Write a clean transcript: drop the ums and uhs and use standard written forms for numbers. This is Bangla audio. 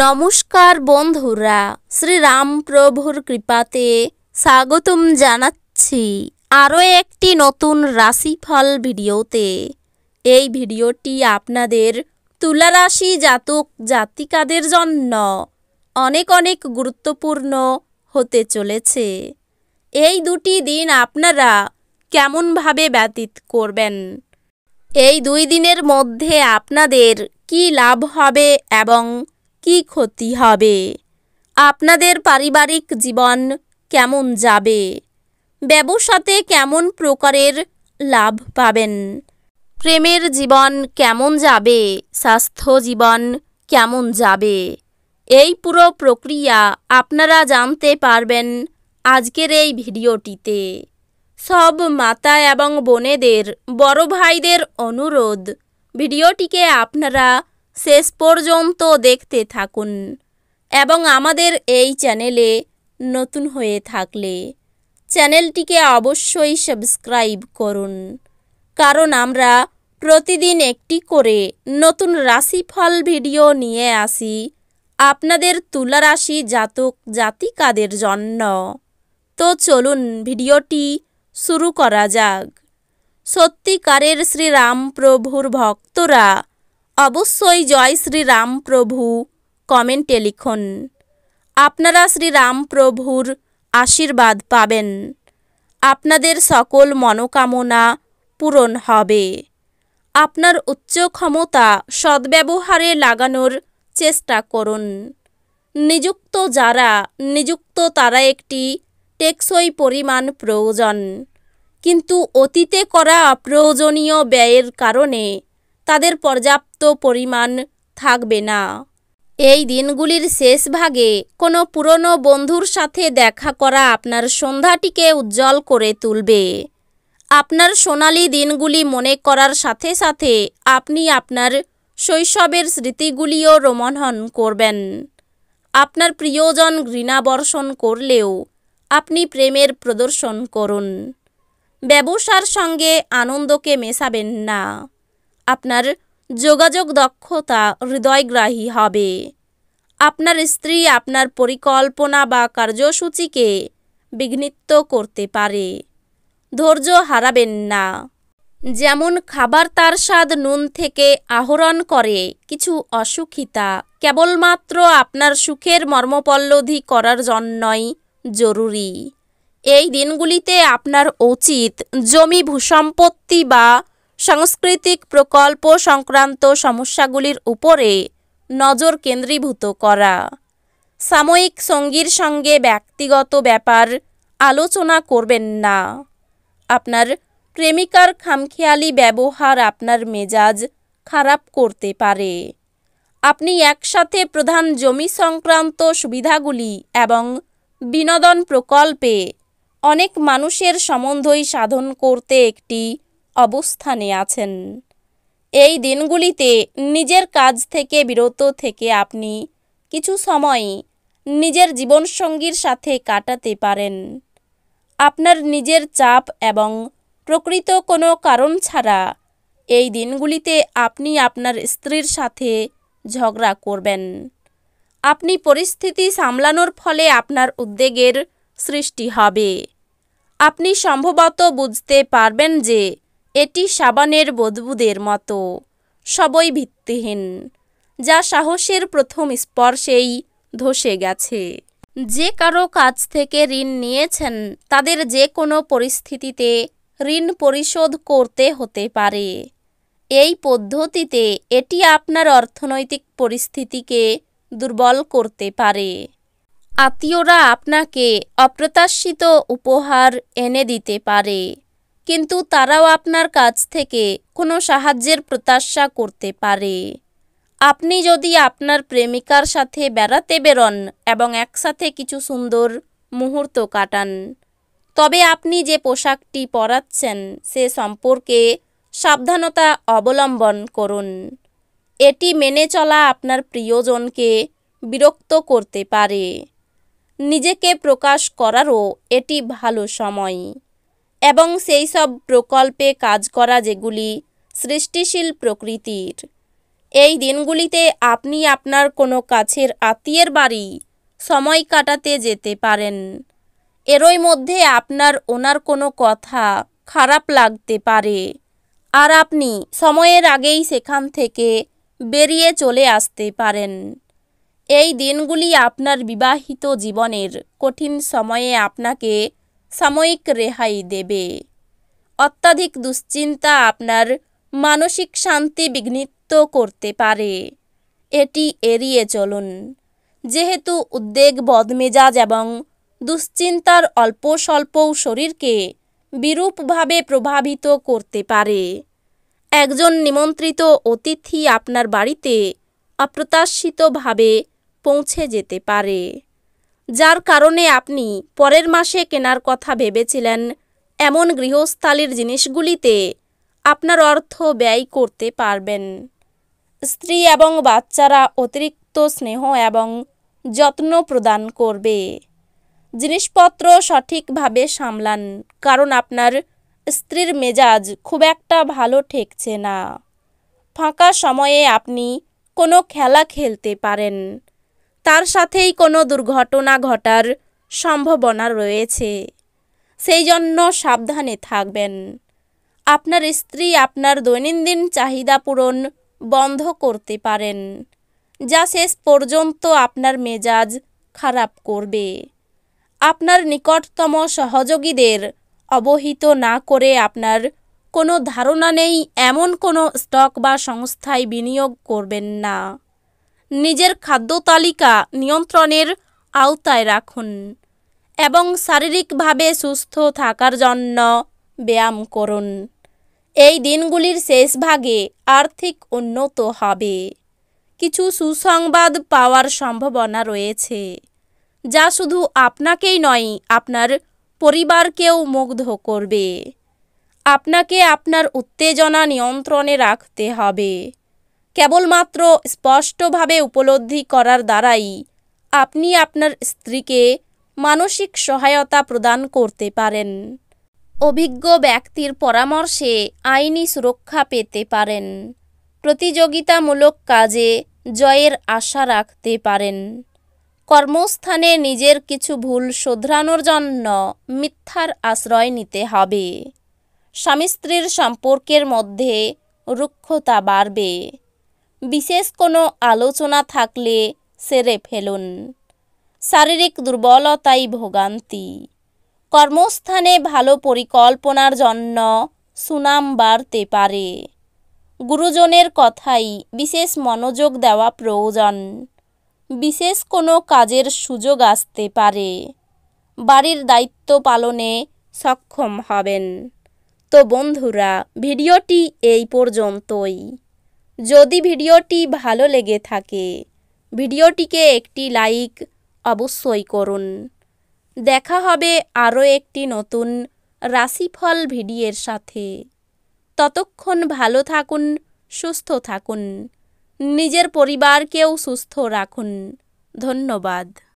নমস্কার বন্ধুরা, শ্রীরাম প্রভুর কৃপাতে স্বাগতম জানাচ্ছি আরও একটি নতুন রাশিফল ভিডিওতে। এই ভিডিওটি আপনাদের তুলা রাশি জাতক জাতিকাদের জন্য অনেক অনেক গুরুত্বপূর্ণ হতে চলেছে। এই দুটি দিন আপনারা কেমনভাবে ব্যতীত করবেন, এই দুই দিনের মধ্যে আপনাদের কি লাভ হবে এবং কি ক্ষতি হবে, আপনাদের পারিবারিক জীবন কেমন যাবে, ব্যবসাতে কেমন প্রকারের লাভ পাবেন, প্রেমের জীবন কেমন যাবে, স্বাস্থ্য জীবন কেমন যাবে, এই পুরো প্রক্রিয়া আপনারা জানতে পারবেন আজকের এই ভিডিওটিতে। সব মাতা এবং বোনেদের, বড় ভাইদের অনুরোধ, ভিডিওটিকে আপনারা শেষ পর্যন্ত দেখতে থাকুন এবং আমাদের এই চ্যানেলে নতুন হয়ে থাকলে চ্যানেলটিকে অবশ্যই সাবস্ক্রাইব করুন, কারণ আমরা প্রতিদিন একটি করে নতুন রাশিফল ভিডিও নিয়ে আসি আপনাদের তুলা রাশি জাতক জাতিকাদের জন্য। তো চলুন ভিডিওটি শুরু করা যাক। সত্যিকারের শ্রীরাম প্রভুর ভক্তরা অবশ্যই জয় শ্রীরাম প্রভু কমেন্টে লিখুন। আপনারা শ্রীরাম প্রভুর আশীর্বাদ পাবেন, আপনাদের সকল মনোকামনা পূরণ হবে। আপনার উচ্চ ক্ষমতা সদ্ব্যবহারে লাগানোর চেষ্টা করুন। নিযুক্ত তারা একটি টেকসই পরিমাণ প্রয়োজন, কিন্তু অতীতে করা অপ্রয়োজনীয় ব্যয়ের কারণে তাদের পর্যাপ্ত পরিমাণ থাকবে না। এই দিনগুলির শেষ ভাগে কোনো পুরনো বন্ধুর সাথে দেখা করা আপনার সন্ধ্যাটিকে উজ্জ্বল করে তুলবে। আপনার সোনালি দিনগুলি মনে করার সাথে সাথে আপনি আপনার শৈশবের স্মৃতিগুলিও রোমন্থন করবেন। আপনার প্রিয়জন ঘৃণা বর্ষণ করলেও আপনি প্রেমের প্রদর্শন করুন। ব্যবসার সঙ্গে আনন্দকে মেশাবেন না। আপনার যোগাযোগ দক্ষতা হৃদয়গ্রাহী হবে। আপনার স্ত্রী আপনার পরিকল্পনা বা কার্যসূচিকে বিঘ্নিত করতে পারে। ধৈর্য হারাবেন না। যেমন খাবার তার স্বাদ নুন থেকে আহরণ করে, কিছু অসুখিতা কেবলমাত্র আপনার সুখের মর্মপল্লবী করার জন্যই জরুরি। এই দিনগুলিতে আপনার উচিত জমি, ভূসম্পত্তি বা সাংস্কৃতিক প্রকল্প সংক্রান্ত সমস্যাগুলির উপরে নজর কেন্দ্রীভূত করা। সাময়িক সঙ্গীর সঙ্গে ব্যক্তিগত ব্যাপার আলোচনা করবেন না। আপনার প্রেমিকার খামখেয়ালি ব্যবহার আপনার মেজাজ খারাপ করতে পারে। আপনি একসাথে প্রধান জমি সংক্রান্ত সুবিধাগুলি এবং বিনোদন প্রকল্পে অনেক মানুষের সম্বন্ধই সাধন করতে একটি অবস্থানে আছেন। এই দিনগুলিতে নিজের কাজ থেকে বিরত থেকে আপনি কিছু সময় নিজের জীবনসঙ্গীর সাথে কাটাতে পারেন। আপনার নিজের চাপ এবং প্রকৃত কোনো কারণ ছাড়া এই দিনগুলিতে আপনি আপনার স্ত্রীর সাথে ঝগড়া করবেন। আপনি পরিস্থিতি সামলানোর ফলে আপনার উদ্বেগের সৃষ্টি হবে। আপনি সম্ভবত বুঝতে পারবেন যে এটি সাবানের বুদবুদের মতো, সবই ভিত্তিহীন, যা সাহসের প্রথম স্পর্শেই ধসে গেছে। যে কারো কাছ থেকে ঋণ নিয়েছেন তাদের যে কোনো পরিস্থিতিতে ঋণ পরিশোধ করতে হতে পারে। এই পদ্ধতিতে এটি আপনার অর্থনৈতিক পরিস্থিতিকে দুর্বল করতে পারে। আত্মীয়রা আপনাকে অপ্রত্যাশিত উপহার এনে দিতে পারে, কিন্তু তারাও আপনার কাছ থেকে কোনো সাহায্যের প্রত্যাশা করতে পারে। আপনি যদি আপনার প্রেমিকার সাথে বেড়াতে বেরোন এবং একসাথে কিছু সুন্দর মুহূর্ত কাটান, তবে আপনি যে পোশাকটি পরাচ্ছেন সে সম্পর্কে সাবধানতা অবলম্বন করুন। এটি মেনে চলা আপনার প্রিয়জনকে বিরক্ত করতে পারে। নিজেকে প্রকাশ করারও এটি ভালো সময় এবং সেই সব প্রকল্পে কাজ করা যেগুলি সৃষ্টিশীল প্রকৃতির। এই দিনগুলিতে আপনি আপনার কোনো কাছের আত্মীয়ের বাড়ি সময় কাটাতে যেতে পারেন। এরই মধ্যে আপনার ওনার কোনো কথা খারাপ লাগতে পারে, আর আপনি সময়ের আগেই সেখান থেকে বেরিয়ে চলে আসতে পারেন। এই দিনগুলি আপনার বিবাহিত জীবনের কঠিন সময়ে আপনাকে সাময়িক রেহাই দেবে। অত্যাধিক দুশ্চিন্তা আপনার মানসিক শান্তি বিঘ্নিত করতে পারে, এটি এড়িয়ে চলুন। যেহেতু উদ্বেগ, বদমেজাজ এবং দুশ্চিন্তার অল্প স্বল্পও শরীরকে বিরূপভাবে প্রভাবিত করতে পারে। একজন নিমন্ত্রিত অতিথি আপনার বাড়িতে অপ্রত্যাশিতভাবে পৌঁছে যেতে পারে, যার কারণে আপনি পরের মাসে কেনার কথা ভেবেছিলেন এমন গৃহস্থালির জিনিসগুলিতে আপনার অর্থ ব্যয় করতে পারবেন। স্ত্রী এবং বাচ্চারা অতিরিক্ত স্নেহ এবং যত্ন প্রদান করবে। জিনিসপত্র সঠিকভাবে সামলান, কারণ আপনার স্ত্রীর মেজাজ খুব একটা ভালো ঠেকছে না। ফাঁকা সময়ে আপনি কোনো খেলা খেলতে পারেন, তার সাথেই কোনো দুর্ঘটনা ঘটার সম্ভাবনা রয়েছে, সেই জন্য সাবধানে থাকবেন। আপনার স্ত্রী আপনার দৈনন্দিন চাহিদা পূরণ বন্ধ করতে পারেন, যা শেষ পর্যন্ত আপনার মেজাজ খারাপ করবে। আপনার নিকটতম সহযোগীদের অবহিত না করে আপনার কোনো ধারণা নেই এমন কোনো স্টক বা সংস্থায় বিনিয়োগ করবেন না। নিজের খাদ্য তালিকা নিয়ন্ত্রণের আওতায় রাখুন এবং শারীরিকভাবে সুস্থ থাকার জন্য ব্যায়াম করুন। এই দিনগুলির শেষ ভাগে আর্থিক উন্নতি হবে। কিছু সুসংবাদ পাওয়ার সম্ভাবনা রয়েছে, যা শুধু আপনাকেই নয়, আপনার পরিবারকেও মুগ্ধ করবে। আপনাকে আপনার উত্তেজনা নিয়ন্ত্রণে রাখতে হবে। কেবলমাত্র স্পষ্টভাবে উপলব্ধি করার দ্বারাই আপনি আপনার স্ত্রীকে মানসিক সহায়তা প্রদান করতে পারেন। অভিজ্ঞ ব্যক্তির পরামর্শে আইনি সুরক্ষা পেতে পারেন। প্রতিযোগিতামূলক কাজে জয়ের আশা রাখতে পারেন। কর্মস্থানে নিজের কিছু ভুল শোধরানোর জন্য মিথ্যার আশ্রয় নিতে হবে। স্বামী স্ত্রীর সম্পর্কের মধ্যে রুক্ষতা বাড়বে। বিশেষ কোনো আলোচনা থাকলে সেরে ফেলুন। শারীরিক দুর্বলতায় ভোগান্তি। কর্মস্থানে ভালো পরিকল্পনার জন্য সুনাম বাড়তে পারে। গুরুজনের কথাই বিশেষ মনোযোগ দেওয়া প্রয়োজন। বিশেষ কোনো কাজের সুযোগ আসতে পারে। বাড়ির দায়িত্ব পালনে সক্ষম হবেন। তো বন্ধুরা, ভিডিওটি এই পর্যন্তই। যদি ভিডিওটি ভালো লেগে থাকে, ভিডিওটিকে একটি লাইক অবশ্যই করুন। দেখা হবে আরও একটি নতুন রাশিফল ভিডিওর সাথে। ততক্ষণ ভালো থাকুন, সুস্থ থাকুন, নিজের পরিবারকেও সুস্থ রাখুন। ধন্যবাদ।